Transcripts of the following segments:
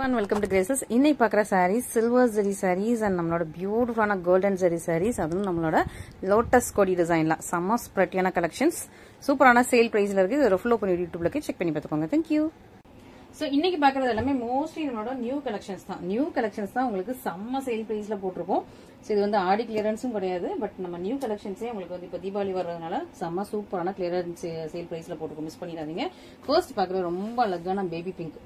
and welcome to Graces. இன்னைக்கு பார்க்குற sarees silver zari sarees and நம்மளோட பியூட்டிஃபுல்லான golden zari sarees. அதுவும் நம்மளோட லோட்டஸ் கொடி டிசைன்ல செம்ம ஸ்ப்ரெட்டியான கலெக்ஷன்ஸ் சூப்பரான சேல் பிரைஸ்ல இருக்கு. இது ஃபாலோ பண்ணி யூடியூப்ல செக் பண்ணி பார்த்துக்கோங்க. Thank you. ஸோ இன்னைக்கு பார்க்குறது எல்லாமே மோஸ்ட்லி நம்மளோட நியூ கலெக்ஷன்ஸ் தான் உங்களுக்கு செம்ம சேல் பிரைஸ்ல போட்டிருக்கோம். ஸோ இது வந்து ஆடி கிளியரன்ஸும் கிடையாது, பட் நம்ம நியூ கலெக்ஷன்ஸே உங்களுக்கு வந்து இப்போ தீபாவளி வர்றதுனால செம்ம சூப்பரான கிளியரன்ஸ் சேல் பிரைஸ்ல போட்டிருக்கோம். மிஸ் பண்ணிடாதீங்க. ஃபர்ஸ்ட் பார்க்குறது ரொம்ப அழகான பேபி பிங்க்.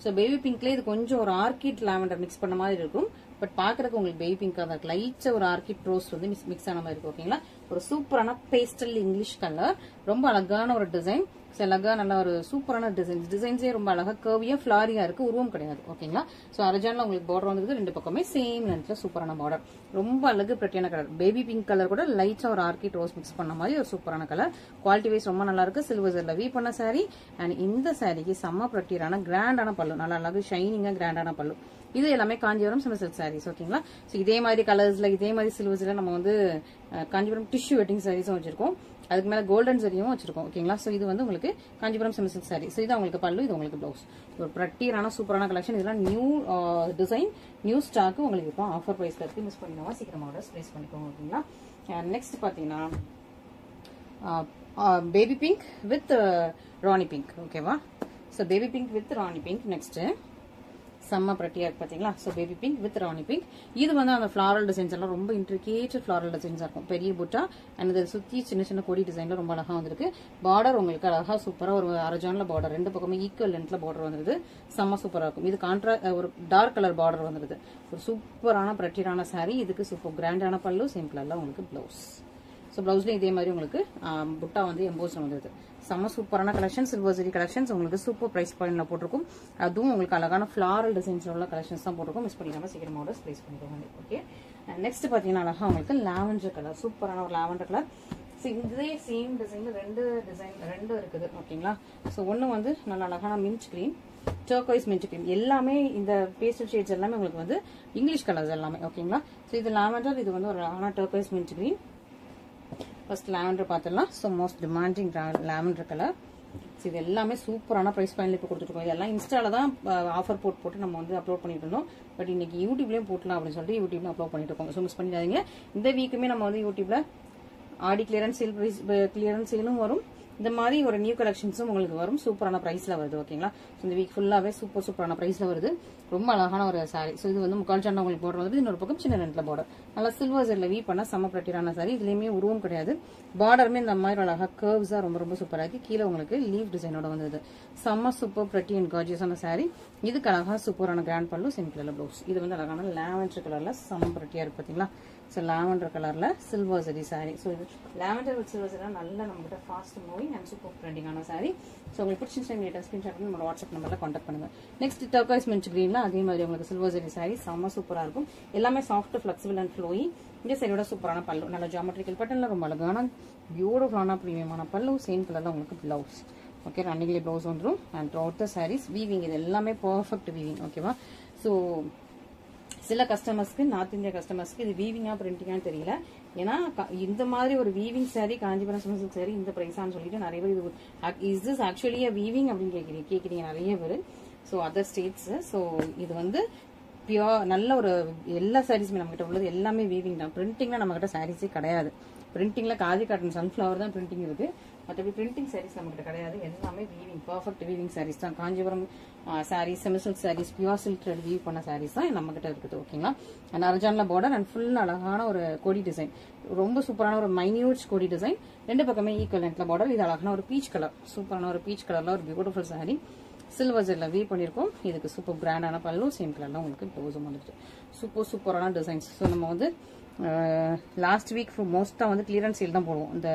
ஸோ பேபி பிங்க்ல இது கொஞ்சம் ஒரு ஆர்கிட் லாவெண்டர் மிக்ஸ் பண்ண மாதிரி இருக்கும், பட் பாக்குறதுக்கு உங்களுக்கு பேபி பிங்காக தான் இருக்கு. லைட்டா ஒரு ஆர்கிட் ரோஸ் வந்து மிக்ஸ் ஆன மாதிரி இருக்கும். ஓகேங்களா, ஒரு சூப்பரான பேஸ்டல் இங்கிலீஷ் கலர், ரொம்ப அழகான ஒரு டிசைன். அழகா நல்ல ஒரு சூப்பரான டிசைன்ஸே ரொம்ப அழகா கர்வியா ஃபிளாரியா இருக்கு, உருவம் கிடையாது. ஓகேங்களா, ஸோ அரஜான்ல உங்களுக்கு பார்டர் வந்து ரெண்டு பக்கமே சேம் லென்த்ல சூப்பரான பார்டர், ரொம்ப அழகு பிரட்டியான கலர். பேபி பிங்க் கலர் கூட லைட்டா ஒரு ஆர்கிட் ரோஸ் மிக்ஸ் பண்ண மாதிரி ஒரு சூப்பரான கலர். குவாலிட்டி வைஸ் ரொம்ப நல்லா இருக்கு. சில்வர் ஜெர்ல வீ பண்ண சாரி. அண்ட் இந்த சாரிக்கு செம்ம பிரட்டியான கிராண்டான பல்லு, நல்லா அழகு ஷைனிங்கா கிராண்டான பல்லு. இது எல்லாமே காஞ்சிபுரம் சில்க் சாரீஸ். ஓகேங்களா, ஸோ இதே மாதிரி கலர்ஸ்ல இதே மாதிரி சில்வர்ஸ்ல நம்ம வந்து காஞ்சிபுரம் டிஷ்யூ வெட்டிங் சாரீஸும் வச்சிருக்கோம். அதுக்கு மேல கோல்டன் சரியும் வச்சிருக்கோம். ஓகேங்களா, ஸோ இது வந்து உங்களுக்கு காஞ்சிபுரம் சில்க் சாரி. ஸோ இது உங்களுக்கு பல்லு, இது உங்களுக்கு பிளவுஸ். ஒரு பிரட்டியான சூப்பரான கலெக்ஷன். இதெல்லாம் நியூ டிசைன், நியூ ஸ்டாக் உங்களுக்கு இப்போ ஆஃபர் பிரைஸ்ல இருக்கு. மிஸ் பண்ணிடுவோம், சீக்கிரமா ஆர்டர் பிளேஸ் பண்ணிக்கோங்க. ஓகேங்களா, நெக்ஸ்ட் பாத்தீங்கன்னா baby pink with Rani pink. ஓகேவா, so baby pink with Rani pink. Next செம்ம பிரட்டியா இருக்கு பாத்தீங்களா. So baby pink with Rani pink. இது வந்து அந்த ஃபிளாரல் டிசைன்ஸ் எல்லாம் ரொம்ப இன்ட்ரிகேட் ஃபிளாரல் டிசைன்ஸா இருக்கும். பெரிய புட்டா அண்ட் இதை சுத்தி சின்ன சின்ன கொடி டிசைன்ல ரொம்ப அழகா வந்திருக்கு. பார்டர் உங்களுக்கு அழகா சூப்பரா ஒரு அரஜான்ல பார்டர், ரெண்டு பக்கமே ஈக்குவல் லென்த்ல பார்டர் வந்துருது. செம்ம சூப்பரா இருக்கும். இது ஒரு டார்க் கலர் பார்டர் வந்துருது. ஒரு சூப்பரான பிரட்டியான சாரி. இதுக்கு சூப்பர் கிராண்டான பல்லு, சேம் கலர்ல உங்களுக்கு பிளவுஸ். ஸோ பிளவுஸ்ல இதே மாதிரி உங்களுக்கு புட்டா வந்து எம்போஸ் வந்துருது. செம்ம சூப்பரான கலெக்ஷன், சில்வர் ஜெரி கலெக்ஷன்ஸ் உங்களுக்கு சூப்பர் பிரைஸ் பாயிண்ட்ல போட்டிருக்கும். அதுவும் உங்களுக்கு அழகான ஃபிளாரல் டிசைன்ஸ் உள்ள கலெக்ஷன்ஸ் தான் போட்டிருக்கும். மிஸ் பண்ணிக்காம சீக்கிரமா ஆர்டர் பிளேஸ் பண்ணிக்கோங்க. ஓகே, நெக்ஸ்ட் பாத்தீங்கன்னா அழகா உங்களுக்கு லாவெண்டர் கலர், சூப்பரான ஒரு லாவெண்டர் கலர். இதே சேம் டிசைன்ல ரெண்டு இருக்குது. ஓகேங்களா, ஸோ ஒன்னு வந்து நல்ல அழகான mint green, turquoise mint green. எல்லாமே இந்த பேஸ்டல் ஷேட்ஸ் எல்லாமே உங்களுக்கு வந்து இங்கிலீஷ் கலர்ஸ் எல்லாமே. ஓகேங்களா, ஸோ இது லாவெண்டர், இது வந்து ஒரு அழகான turquoise mint green. First lavender பார்த்துடலாம். So most demanding lavender colour. இது எல்லாமே சூப்பரான பிரைஸ் பாயிண்ட்ல இப்போ கொடுத்துருக்கோம். இதெல்லாம் இன்ஸ்டால தான் ஆஃபர் போட்டு நம்ம வந்து அப்லோட் பண்ணிட்டு இருந்தோம், பட் இன்னைக்கு யூடியூப்லயும் போட்டலாம் அப்படின்னு சொல்லிட்டு யூடியூப்ல அப்லோட் பண்ணிட்டு இருக்கோம். ஸோ மிஸ் பண்ணிடாதீங்க. இந்த வீக்குமே நம்ம வந்து யூடியூப்ல ஆடி கிளியரன்ஸ் சேல் பிரைஸ் கிளியரன்ஸ் சேலும் வரும், இந்த மாதிரி ஒரு நியூ கலெக்ஷன்ஸும் உங்களுக்கு வரும். சூப்பரான பிரைஸ்ல வருது. ஓகேங்களா, இந்த வீக் ஃபுல்லாவே சூப்பரான பிரைஸ்ல வருது. ரொம்ப அழகான ஒரு சாரி. ஸோ இது வந்து முக்கால் சண்டை உங்களுக்கு பார்டர் வந்து இன்னொரு பக்கம் சின்ன ரெண்டுல பார்டர், நல்லா சில்வர் ஜெர்ல வீ பண்ண செம்ம பிரட்டியான சாரி. இதுலயுமே உருவம் கிடையாது, பார்டருமே இந்த மாதிரி அழகா கர்வ்ஸா ரொம்ப சூப்பரா இருக்கு. கீழே உங்களுக்கு லீவ் டிசைனோட வந்தது. செம்ம சூப்பர் பிரட்டி அண்ட் கார்ஜியஸான சாரி. இதுக்கு அழகா சூப்பரான கிராண்ட் பல்லு, சிம்பிள் பிளவுஸ். இது வந்து அழகான லாவெண்டர் கலர்ல செம்ம பிரட்டியா இருக்கு பாத்தீங்களா. ஸோ லாவெண்டர் கலர்ல சில்வர் ஜெரி சாரி. ஸோ இது லாவெண்டர் வித் சில்வர் ஜெரி நல்ல நம்ம கிட்ட ஃபாஸ்ட் மூவிங் அண்ட் சூப்பர் ட்ரெண்டிங்கான சாரி. ஸோ உங்களுக்கு பிடிச்சிருந்தா ஸ்கிரீன்ஷாட் பண்ணி நம்ம வாட்ஸ்அப் நம்பர்ல கான்டாக்ட் பண்ணுங்க. நெக்ஸ்ட் டர்காய்ஸ் மின்ட் கிரீன்ல அதே மாதிரி உங்களுக்கு சில்வர் ஜெரி சாரி செம்ம சூப்பரா இருக்கும். எல்லாமே சாஃப்ட், ஃபிளெக்சிபிள் அண்ட் ஃப்ளோயி. இந்த சாரியோட சூப்பரான பல்லு, நல்ல ஜாமெட்ரிக்கல் பேட்டர்ன்ல ரொம்ப அழகான பியூட்டிஃபுல்லான பிரீமியமான பல்லு, சேம் கலர்ல உங்களுக்கு பிளவுஸ். ஓகே, ரன்னிங்லி பிளவுஸ் வந்துடும். And throughout the sarees weaving, இது எல்லாமே பர்ஃபெக்ட் வீவிங். ஓகேவா, ஸோ சில கஸ்டமர்ஸ்க்கு, நார்த் இந்தியா கஸ்டமர்ஸ்க்கு இது வீவிங்கா பிரிண்டிங்கான்னு தெரியல. ஏன்னா இந்த மாதிரி ஒரு weaving sorry, Kanchipuram silk sorry இந்த பிரைஸான்னு சொல்லிட்டு நிறைய பேர் இது இஸ் திஸ் ஆக்சுவலி வீவிங் அப்படின்னு கேக்குறீங்க நிறைய பேர். So other states. ஸோ இது வந்து பியூர் நல்ல ஒரு எல்லா சாரீஸுமே நம்ம கிட்ட உள்ளது எல்லாமே வீவிங் தான். பிரிண்டிங்ல நம்ம கிட்ட சாரீஸே கிடையாது. பிரிண்டிங்ல காதி காட்டன் சன்ஃபிளவர் தான் பிரிண்டிங் இருக்கு, மற்றபடி பிரிண்டிங் சாரீஸ் நம்ம கிட்ட கிடையாது. எல்லாமே வீவிங், பர்ஃபெக்ட் வீவிங் சாரீஸ் தான். Kanchipuram sarees, semi silk sarees, pure silk thread weave பண்ண சாரீஸ் தான் நம்ம கிட்ட இருக்குது. ஓகேங்களா, அண்ட் அரஜான்ல பார்டர் அண்ட் ஃபுல் அழகான ஒரு கொடி டிசைன், ரொம்ப சூப்பரான ஒரு மைன்யூட் கொடி டிசைன். ரெண்டு பக்கமே ஈக்குவல் லென்த்ல பார்டர். இது அழகான ஒரு பீச் கலர், சூப்பரான ஒரு பீச் கலர்ல ஒரு பியூட்டிஃபுல் சாரி. சில்வர் ஜெர்ல வீ பண்ணிருக்கோம். இதுக்கு சூப்பர் கிராண்டான பல்லு, சேம் கலர்ல உங்களுக்கு ப்ளவுஸும் வந்துட்டு சூப்பரான டிசைன்ஸ். ஸோ நம்ம வந்து லாஸ்ட் வீக் மோஸ்டா வந்து கிளியரன்ஸ் சேல் தான் போடுவோம். இந்த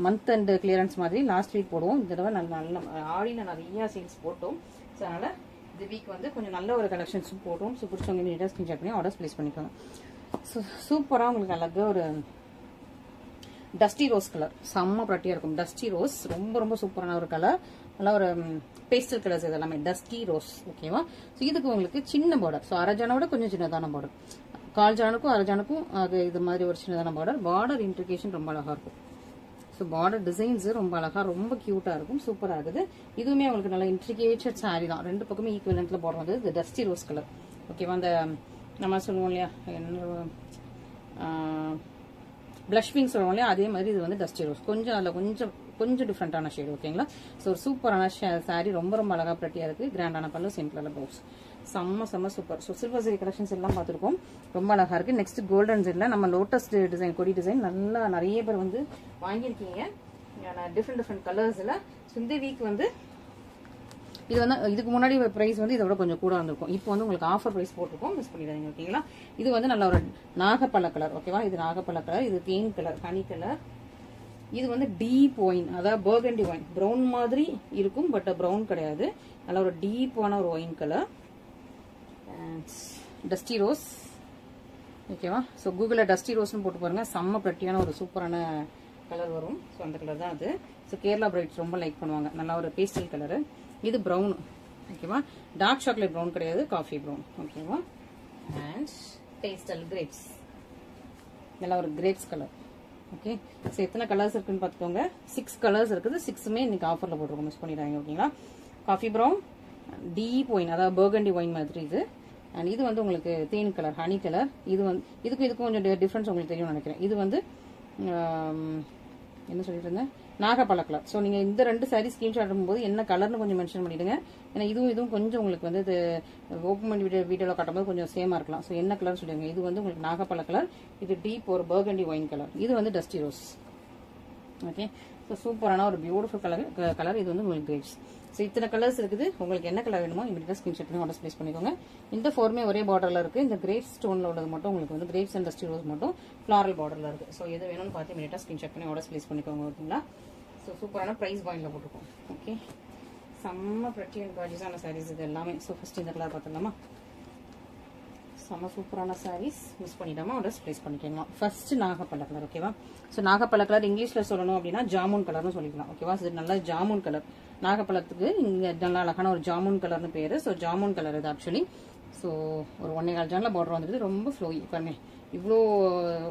மந்த் அண்ட் கிளியரன்ஸ் மாதிரி லாஸ்ட் வீக் போடுவோம். இந்த தடவை நல்ல ஆடியில் நிறைய சேல்ஸ் போட்டோம். ஸோ அதனால இந்த வீக் வந்து கொஞ்சம் நல்ல ஒரு கலெக்ஷன்ஸும் போட்டோம். ஸோ பிடிச்சவங்க நீட்டாக ஸ்கிரீன்ஷாட் பண்ணி ஆர்டர்ஸ் பிளேஸ் பண்ணிக்கோங்க. ஸோ சூப்பராக உங்களுக்கு அழகாக ஒரு டஸ்டி ரோஸ் கலர், செம்ம பிரட்டியா இருக்கும். டஸ்டி ரோஸ் ரொம்ப சூப்பரான ஒரு கலர், நல்லா ஒரு பேஸ்டல் கலர்ஸ். இது எல்லாமே டஸ்டி ரோஸ். ஓகேவா, ஸோ இதுக்கு உங்களுக்கு சின்ன பார்டர். ஸோ அரஜானோட கொஞ்சம் சின்னதான பார்டர், கால் ஜானுக்கும் அரஜானுக்கும் அது இது மாதிரி ஒரு சின்னதான பார்டர். பார்டர் இன்ட்ரிகேஷன் ரொம்ப அழகா இருக்கும். ஸோ பார்டர் டிசைன்ஸ் ரொம்ப அழகா ரொம்ப கியூட்டா இருக்கும், சூப்பரா இருக்குது. இதுவுமே உங்களுக்கு நல்ல இன்ட்ரிகேட்டட் சாரி தான், ரெண்டு பக்கமே ஈக்குவலன்ட்ல பார்டர் வந்து இது டஸ்டி ரோஸ் கலர். ஓகேவா, அந்த நம்ம சொல்லுவோம் இல்லையா பிளஷ் பிங்க் சொல்லுவோம் இல்லையா, அதே மாதிரி இது வந்து டஸ்டி ரோஸ், கொஞ்சம் அதில் கொஞ்சம் டிஃப்ரெண்டான ஷேடு. ஓகேங்களா, ஸோ ஒரு சூப்பரான சாரி, ரொம்ப ரொம்ப அழகா பிரட்டியா இருக்கு. கிராண்டான பல்லு, சிம்பிளான ப்ளவுஸ், செம்ம super. So silver zari collections எல்லாம் பார்த்துருக்கோம், ரொம்ப அழகா இருக்கு. நெக்ஸ்ட் கோல்டன் ஜெரில் நம்ம லோட்டஸ் டிசைன், கொடி டிசைன் நல்லா நிறைய பேர் வந்து வாங்கியிருக்கீங்க டிஃப்ரெண்ட் கலர்ஸ்ல. இந்த வீக் வந்து இது வந்து இதுக்கு முன்னாடி பிரைஸ் வந்து இதோட கொஞ்சம் கூட வந்திருக்கும், இப்போ வந்து உங்களுக்கு ஆஃபர் பிரைஸ் போட்டிருக்கோம், மிஸ் பண்ணிடாதீங்க. ஓகேங்களா, இது வந்து நல்ல ஒரு நாகப்பழ கலர். ஓகேவா, இது நாகப்பழ கலர், இது தேன் கலர், ஹனி கலர். இது வந்து டீப் ஒயின், அதாவது பர்கண்டி ஒயின், ப்ரௌன் மாதிரி இருக்கும் பட் ப்ரௌன் கிடையாது, நல்ல ஒரு டீப்பான ஒரு ஒயின் கலர். Dusty rose. ஓகேவா, ஸோ கூகுளில் டஸ்டி ரோஸ்னு போட்டு பாருங்க, செம்ம பிரட்டியான ஒரு சூப்பரான கலர் வரும். ஸோ அந்த கலர் தான் அது. ஸோ கேரளா பிரைட்ஸ் ரொம்ப லைக் பண்ணுவாங்க, நல்லா ஒரு பேஸ்டல் கலரு. இது ப்ரௌன். ஓகேவா, டார்க் சாக்லேட் ப்ரௌன் கிடையாது, காஃபி ப்ரௌன். ஓகேவா, அண்ட் பேஸ்டல் கிரேப்ஸ், நல்லா ஒரு கிரேப்ஸ் கலர். ஓகே, ஸோ எத்தனை கலர்ஸ் இருக்குன்னு பார்த்துக்கோங்க, 6 கலர்ஸ் இருக்குது, 6மே இன்னைக்கு ஆஃபர்ல போட்டிருக்கோம், மிஸ் பண்ணிடுறாங்க. ஓகேங்களா, காஃபி ப்ரௌன், டீப் ஒயின், அதாவது பர்கண்டி ஒயின் மாதிரி இது. அண்ட் இது வந்து உங்களுக்கு தேன் கலர், ஹனி கலர். இது வந்து இதுக்கும் கொஞ்சம் டிஃபரன்ஸ் உங்களுக்கு தெரியும்னு நினைக்கிறேன். இது வந்து என்ன சொல்லிட்டு இருந்தேன், நாகப்பழ கலர். ஸோ நீங்க இந்த 2 சாரீ ஸ்கிரீன்ஷாட் எடுக்கும்போது என்ன கலர்னு கொஞ்சம் மென்ஷன் பண்ணிடுங்க, ஏன்னா இதுவும் கொஞ்சம் உங்களுக்கு வந்து இது ஓப்பன் பண்ணி வீடியோவில் காட்டும்போது கொஞ்சம் சேமா இருக்கலாம். ஸோ என்ன கலர் சொல்லுங்க. இது வந்து உங்களுக்கு நாகப்பழ கலர், இது டீப் ஒரு பர்கண்டி ஒயின் கலர், இது வந்து டஸ்டி ரோஸ். ஓகே, ஸோ சூப்பரான ஒரு பியூட்டிஃபுல் கலர். இது வந்து உங்களுக்கு கிரேப்ஸ். ஸோ இத்தனை கலர்ஸ் இருக்குது, உங்களுக்கு என்ன கலர் வேணுமோ இமீடியட்டா ஸ்கிரீன்ஷாட் பண்ணி ஆர்டர் பிளேஸ் பண்ணிக்கோங்க. இந்த 4மே ஒரே பார்டர்ல இருக்கு. இந்த கிரேப்ஸ் ஸ்டோன்ல உள்ளது மட்டும் உங்களுக்கு வந்து கிரேப்ஸ் அண்ட் டஸ்டி ரோஸ் மட்டும் ஃபிளாரல் பார்டர்ல இருக்கு. ஸோ எது வேணும்னு பார்த்து இமீடியட்டா ஸ்கிரீன்ஷாட் பண்ணி ஆர்டர் பிளேஸ் பண்ணிக்கோங்க. ஓகேங்களா, ஸோ சூப்பரான பிரைஸ் பாயிண்ட்ல போட்டுருக்கோம். ஓகே, செம்ம பிரட்டி அண்ட் கார்ஜியஸான சாரீஸ் இது எல்லாமே. ஸோ ஃபர்ஸ்ட் இந்த கலர் பார்த்துடலாமா, செம்ம சூப்பரான சாரீஸ், மிஸ் பண்ணிடாம ஆர்டர்ஸ் பிளேஸ் பண்ணிக்கலாம். ஃபர்ஸ்ட் நாகப்பழ கலர். ஓகேவா, ஸோ நாகப்பழ கலர் இங்கிலீஷ்ல சொல்லணும் அப்படின்னா ஜாமுன் கலர்னு சொல்லிக்கலாம். ஓகேவா, இது நல்லா ஜாமுன் கலர், நாகப்பழத்துக்கு இங்க நல்லா அழகான ஒரு ஜாமுன் கலர்னு பேரு. ஸோ ஜாமுன் கலர் இது ஆக்சுவலி. ஸோ ஒரு 1.25 ஜான்ல பார்டர் வந்துருது, ரொம்ப ஃப்ளோயி பாருங்க. இவ்வளோ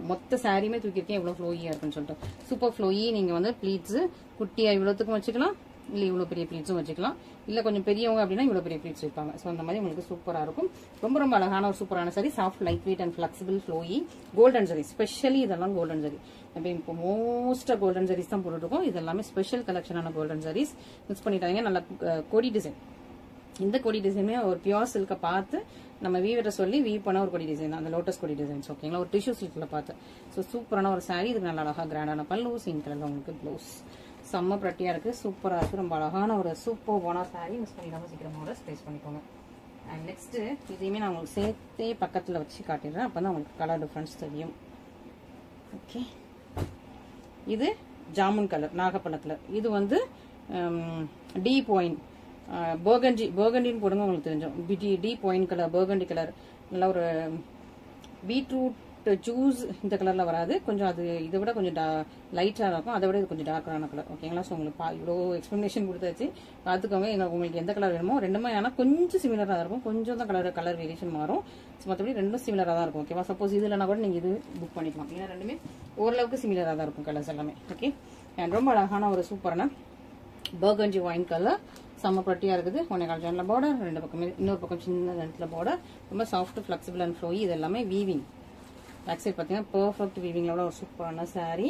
மொத்த சாரியுமே தூக்கியிருக்கேன், இவ்வளோ ஃப்ளோயியா இருக்குன்னு சொல்லிட்டு. Super flowy. நீங்க வந்து ப்ளீட்ஸ் குட்டியா இவ்வளோத்துக்கும் வச்சுக்கலாம், இல்லை இவ்வளோ பெரிய ப்ளீட்ஸும் வச்சுக்கலாம், இல்லை கொஞ்சம் பெரியவங்க அப்படின்னா இவ்வளோ பெரிய ப்ளீட்ஸ் வைப்பாங்க. ஸோ அந்த மாதிரி உங்களுக்கு சூப்பராக இருக்கும். ரொம்ப ரொம்ப அழகான ஒரு சூப்பரான sorry, soft light weight and flexible flowy. Golden sorry, specially இதெல்லாம் கோல்டன் சாரி. இப்போ மோஸ்டா கோல்டன் சாரீஸ் தான் போட்டுருக்கோம். இது எல்லாமே ஸ்பெஷல் கலெக்ஷனான கோல்டன் சாரீஸ், மிஸ் பண்ணிட்டாங்க. நல்ல கொடி டிசைன். இந்த கொடி டிசைனுமே ஒரு பியூர் சில்க பார்த்து நம்ம வீவரை சொல்லி வீவ் பண்ண ஒரு கொடி டிசைன், அந்த லோட்டஸ் கொடி டிசைன்ஸ். ஓகேங்களா, ஒரு டிஷ்யூ சில்க்ல பார்த்து. ஸோ சூப்பரான ஒரு சாரி. இதுக்கு நல்ல அழகா கிராண்டான பல்லு, சீன் கலர்ல உங்களுக்கு ப்ளவுஸ், செம்ம பிரட்டியா இருக்கு, சூப்பரா இருக்கு, ரொம்ப அழகான ஒரு சூப்பரான சாரி. மிஸ் பண்ணிடாம சீக்கிரமா ஸ்பேஸ் பண்ணிக்கோங்க. அண்ட் நெக்ஸ்ட் இதையுமே நான் உங்களுக்கு சேர்த்தே பக்கத்துல வச்சு காட்டிடுறேன், அப்பதான் உங்களுக்கு கலர் டிஃபரன்ஸ் தெரியும். ஓகே, இது ஜாமுன் கலர், நாகப்பழ கலர். இது வந்து டீப் ஒயின், பர்கண்டின்னு போடுங்க உங்களுக்கு தெரிஞ்சோம். Deep wine colour, burgundy colour, நல்ல ஒரு பீட்ரூட் ஜூஸ். இந்த கலர்ல வராது, கொஞ்சம் அது இதை விட கொஞ்சம் லைட்டா இருக்கும், அதை விட இது கொஞ்சம் டார்க்கான கலர். ஓகேங்களா, ஸோ உங்களுக்கு இவ்வளோ எக்ஸ்பிளனேஷன் கொடுத்தாச்சு, பார்த்துக்கோங்க. உங்களுக்கு எந்த கலர் வேணுமோ ரெண்டுமே, ஆனால் கொஞ்சம் சிமிலரா தான் இருக்கும், கொஞ்சம் தான் கலர் வேரியேஷன் மாறும். மற்றபடி ரெண்டும் சிமிலரா தான் இருக்கும். ஓகேவா, சப்போஸ் இதுலனா கூட நீங்க இது புக் பண்ணிக்கலாம், ஏன்னா ரெண்டுமே ஓரளவுக்கு சிமிலரா தான் இருக்கும் கலர்ஸ் எல்லாமே. ஓகே, அண்ட் ரொம்ப அழகான ஒரு சூப்பரான பர்கண்டி ஒயின் கலர், செம்ம பிரட்டியா இருக்குது. 1.25 ஜான்ல பார்டர், ரெண்டு பக்கமே இன்னொரு பக்கம் சின்ன இடத்துல பார்டர், ரொம்ப சாஃப்ட் ஃபிளெக்சிபிள் அண்ட் ஃப்ளோயி. இது எல்லாமே வீவிங். பேக் சைட் பார்த்தீங்கன்னா பெர்ஃபெக்ட் வீவிங்ல ஒரு சூப்பரான சாரி,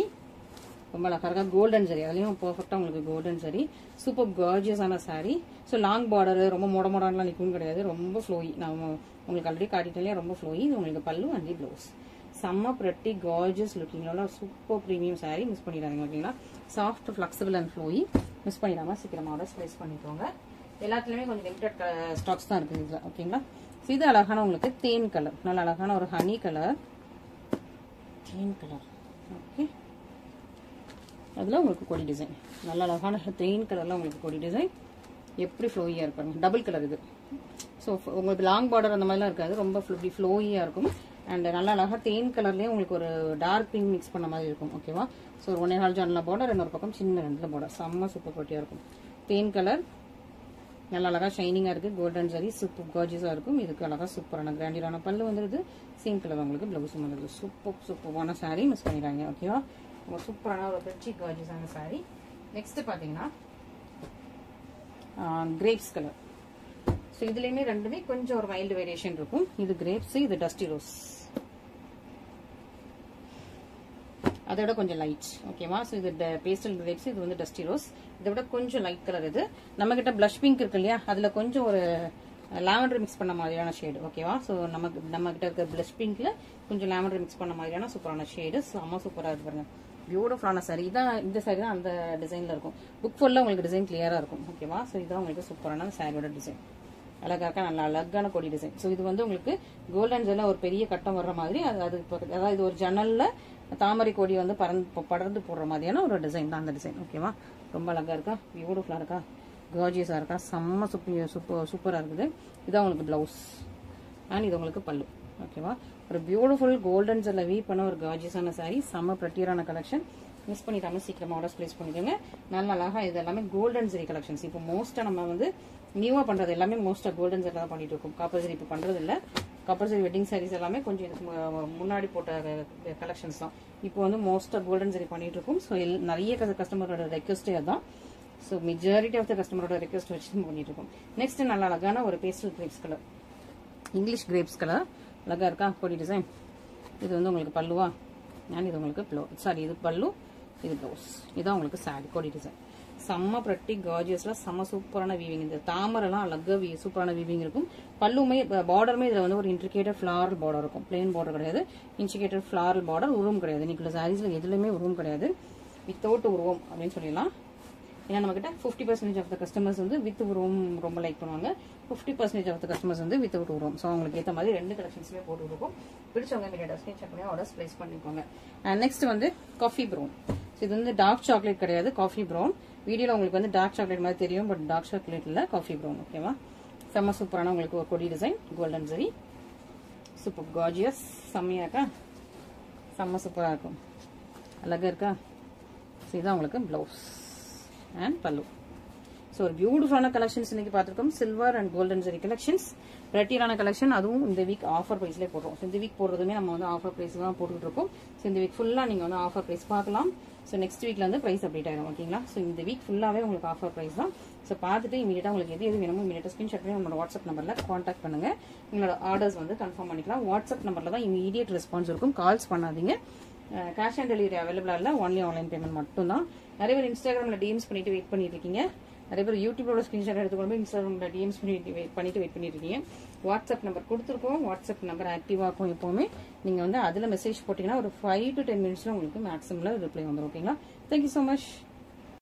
ரொம்ப அழகா இருக்கா. கோல்டன் சரி, அதுலயும் பெர்ஃபெக்டா உங்களுக்கு கோல்டன் சரி, சூப்பர் கார்ஜியஸான சாரி. ஸோ லாங் பார்டர், ரொம்ப மோடலாம் நிற்கும் கிடையாது, ரொம்ப ஃப்ளோயி. நான் உங்களுக்கு ஆல்ரெடி காட்டிட்டேன், ரொம்ப ஃப்ளோயி. இது உங்களுக்கு பல்லு அண்ட் ப்ளவுஸ், செம்ம பிரட்டி கார்ஜியஸ் லுக்கிங்ல சூப்பர் ப்ரீமியம் சாரி, மிஸ் பண்ணிடாதீங்க. ஓகேங்களா, soft flexible and flowy, miss பண்ணிடாம சீக்கிரமா ஆர்டர் பிளேஸ் பண்ணிக்கோங்க. எல்லாத்துலயுமே கொஞ்சம் லிமிடெட் ஸ்டாக்ஸ் தான் இருக்குது இதுல. ஓகேங்களா, இது அழகான உங்களுக்கு தேன் கலர், நல்ல அழகான ஒரு ஹனி கலர், தேன் கலர். ஓகே, அதுல உங்களுக்கு கொடி டிசைன், நல்ல அழகான தேன் கலர்ல உங்களுக்கு கொடி டிசைன், எப்படி ஃப்ளோயியா இருப்பாங்க. டபுள் கலர் இது. ஸோ உங்களுக்கு லாங் பார்டர் அந்த மாதிரிலாம் இருக்காது, ரொம்ப ஃப்ளோயியா இருக்கும். அண்ட் நல்லா அழகா தேன் கலர்லயே உங்களுக்கு ஒரு டார்க் பிங்க் மிக்ஸ் பண்ண மாதிரி இருக்கும். ஓகேவா, ஸோ ஒரு 1.25 ஜான்ல பார்டர், இன்னொரு பக்கம் சின்ன ரெண்டுல பார்டர், செம்ம சூப்பர் குவாலிட்டியா இருக்கும். தேன் கலர் நல்லா அழகா ஷைனிங்கா இருக்கு, கோல்டன் சாரி, சூப்பர் கார்ஜியஸா இருக்கும். இதுக்கு அழகா சூப்பரான கிராண்டியரான பல்லு வந்துருது, சேம் கலர் உங்களுக்கு பிளவுஸ் வந்துருது. சூப்பரான சாரி, மிஸ் பண்ணிடுறாங்க. ஓகேவா, சூப்பரான ஒரு பிரிச்சி கார்ஜியஸான saree. நெக்ஸ்ட் பாத்தீங்கன்னா கிரேப்ஸ் கலர். ஸோ இதுலயுமே ரெண்டுமே கொஞ்சம் ஒரு மைல்டு வேரியேஷன் இருக்கும். இது கிரேப்ஸ், இது டஸ்டி ரோஸ். அதோட கொஞ்சம் லைட். ஓகேவா? ஸோ இது பேஸ்டல் கிரேப்ஸ், இது வந்து டஸ்டி ரோஸ். இதை விட கொஞ்சம் லைட் கலர். இது நம்ம கிட்ட பிளஷ் பிங்க் இருக்கு இல்லையா, அதுல கொஞ்சம் ஒரு லாவெண்டர் மிக்ஸ் பண்ண மாதிரியான ஷேடு. ஓகேவா? ஸோ நம்ம கிட்ட இருக்க பிளஷ் பிங்க்ல கொஞ்சம் லாவெண்டர் மிக்ஸ் பண்ண மாதிரியான சூப்பரான ஷேடு. செம்ம சூப்பரா இருக்கு பாருங்க. பியூட்டிஃபுல்லான சாரி. இதான் இந்த சாரி தான் அந்த டிசைன்ல இருக்கும். புக் ஃபுல்லா உங்களுக்கு டிசைன் கிளியரா இருக்கும். ஓகேவா? ஸோ இதுதான் உங்களுக்கு சூப்பரான சாரியோட டிசைன். அழகா இருக்கா, நல்லா அழகான கொடி டிசைன். ஸோ இது வந்து உங்களுக்கு கோல்டன் ஜெல்ல ஒரு பெரிய கட்டம் வர்ற மாதிரி, அதாவது இது ஒரு ஜன்னல்ல தாமரை கொடி வந்து படர்ந்து போடுற மாதிரியான ஒரு டிசைன் தான் அந்த டிசைன். ஓகேவா? ரொம்ப அழகா இருக்கா, பியூட்டிஃபுல்லா இருக்கா, கார்ஜியஸா இருக்கா, செம்ம சூப்பரா இருக்குது. இதான் உங்களுக்கு பிளவுஸ் அண்ட் இது உங்களுக்கு பல்லு. ஓகேவா? ஒரு பியூட்டிஃபுல் கோல்டன் ஜெல்ல வீவ் பண்ண ஒரு கார்ஜியஸான சாரி, செம்ம பிரட்டியரான கலெக்ஷன். மிஸ் பண்ணிட்டாம சீக்கிரமா ஆர்டர்ஸ் பிளேஸ் பண்ணிக்கோங்க. நல்ல அழகா இது எல்லாமே கோல்டன் ஜெரி கலெக்ஷன்ஸ். இப்போ மோஸ்டா நம்ம வந்து நியூவா பண்றது எல்லாமே மோஸ்டா கோல்டன் ஜெரி தான் பண்ணிட்டு இருக்கோம். காப்பர் ஜெரி இப்போ பண்றது இல்ல. காப்பர் ஜெரி வெட்டிங் சாரீஸ் எல்லாமே கொஞ்சம் இதுக்கு முன்னாடி போட்ட கலெக்ஷன்ஸ் தான். இப்போ வந்து மோஸ்டா கோல்டன் ஜெரி பண்ணிட்டு இருக்கோம். ஸோ நிறைய கஸ்டமரோட ரெக்வஸ்டே அதான். ஸோ மெஜாரிட்டி ஆஃப் த கஸ்டமரோட ரெக்வஸ்ட் வச்சு பண்ணிட்டு இருக்கோம். நெக்ஸ்ட் நல்ல அழகான ஒரு pastel grapes colour, English grapes colour. அழகா இருக்கா கொடி டிசைன். இது வந்து உங்களுக்கு பல்லுவா, அண்ட் இது உங்களுக்கு சாரி இது பல்லு, இது ப்ளவுஸ். இதான் உங்களுக்கு சாரி கொடி டிசைன். செம்ம பிரட்டி கார்ஜியஸ்ல செம்ம சூப்பரான வீவிங். இந்த தாமரெல்லாம் அழகா சூப்பரான வீவிங் இருக்கும். பல்லுமே பார்டருமே இதுல வந்து ஒரு இன்ட்ரிகேட்டட் ஃபிளாரல் பார்டர் இருக்கும். பிளெயின் பார்டர் கிடையாது, இன்ட்ரிகேட்டட் ஃபிளாரல் பார்டர். உருவம் கிடையாது. இன்னைக்கு சாரீஸ்ல எதுலையுமே உருவம் கிடையாது. வித்தவுட் உருவம் அப்படின்னு சொல்லலாம். ஏன்னா நம்ம கிட்ட 50% ஆஃப் த கஸ்டமர்ஸ் வந்து வித் உருவம் ரொம்ப லைக் பண்ணுவாங்க. 50% ஆஃப் த கஸ்டமர்ஸ் வந்து வித்தவுட் உருவம். ஸோ அவங்களுக்கு ஏற்ற மாதிரி ரெண்டு கலெக்ஷன்ஸுமே போட்டு இருக்கும். பிடிச்சவங்க மீடியா ஸ்கிரீன்ஷாட் பண்ணி ஆர்டர்ஸ் பிளேஸ் பண்ணிக்கோங்க. அண்ட் நெக்ஸ்ட் வந்து காஃபி ப்ரௌன். இது வந்து டார்க் சாக்லேட் கிடையாது, காஃபி ப்ரௌன். வீடியோல உங்களுக்கு வந்து டார்க் சாக்லேட் மாதிரி தெரியும், பட் டார்க் சாக்லேட் இல்ல, காஃபி ப்ரௌன். ஓகேவா? செம்ம சூப்பரான உங்களுக்கு ஒரு கொடி டிசைன், கோல்டன் ஜெரி, சூப்பர் கார்ஜியஸ். செம்மையா இருக்கா, செம்ம சூப்பரா இருக்கும், அழகா இருக்கா. இதுதான் உங்களுக்கு பிளவுஸ் அண்ட் பல்லு. ஸோ ஒரு பியூட்டிஃபுல்லான கலெக்ஷன்ஸ் இன்னைக்கு பார்த்துருக்கோம். Silver and golden zari collections, வெரைட்டியான கலெக்ஷன். அதுவும் இந்த வீக் ஆஃபர் பிரைஸ்லேயே போடுறோம். இந்த வீக் போடுறதுமே நம்ம வந்து ஆஃபர் பிரைஸ் தான் போட்டுக்கிட்டு இருக்கோம். ஸோ இந்த வீக் ஃபுல்லாக நீங்கள் வந்து ஆஃபர் பிரைஸ் பார்க்கலாம். ஸோ நெக்ஸ்ட் வீக்ல வந்து பிரைஸ் அப்டேட் ஆயிடும். ஓகேங்களா? ஸோ இந்த வீக் ஃபுல்லாகவே உங்களுக்கு ஆஃபர் பிரைஸ் தான். ஸோ பார்த்துட்டு இமீடியட்டாக உங்களுக்கு எது வேணுமோ இமீடியட்டாக ஸ்கிரீன்ஷாட் பண்ணி உங்களோட வாட்ஸ்அப் நம்பரில் கான்டாக்ட் பண்ணுங்க. உங்களோட ஆர்டர்ஸ் வந்து கன்ஃபார்ம் பண்ணிக்கலாம். வாட்ஸ்அப் நம்பரில் தான் இமீடியட் ரெஸ்பான்ஸ் இருக்கும். கால்ஸ் பண்ணாதீங்க. கேஷ் ஆன் டெலிவரி அவைலபிளா இல்லை, ஒன்லி ஆன்லைன் பேமெண்ட் மட்டும் தான். நிறைய பேர் இன்ஸ்டாகிராமில் டிஎம்ஸ் பண்ணிட்டு வெயிட் பண்ணிட்டு இருக்கீங்க. நிறைய பேர் யூடியூபோட ஸ்கிரீன்ஷாட் எடுத்துக்கொண்டு இன்ஸ்டாகிராமில் டிஎம்ஸ் பண்ணிட்டு வெயிட் பண்ணிட்டு இருக்கீங்க. வாட்ஸ்அப் நம்பர் கொடுத்துருக்கோம். வாட்ஸ்அப் நம்பர் ஆக்டிவாக இருக்கும் எப்பவுமே. நீங்கள் வந்து அதில் மெசேஜ் போட்டிங்கன்னா ஒரு 5 to 10 மினிட்ஸில் உங்களுக்கு மேக்ஸிமில் ரிப்ளை வந்துடும். ஓகேங்களா? Thank you so much.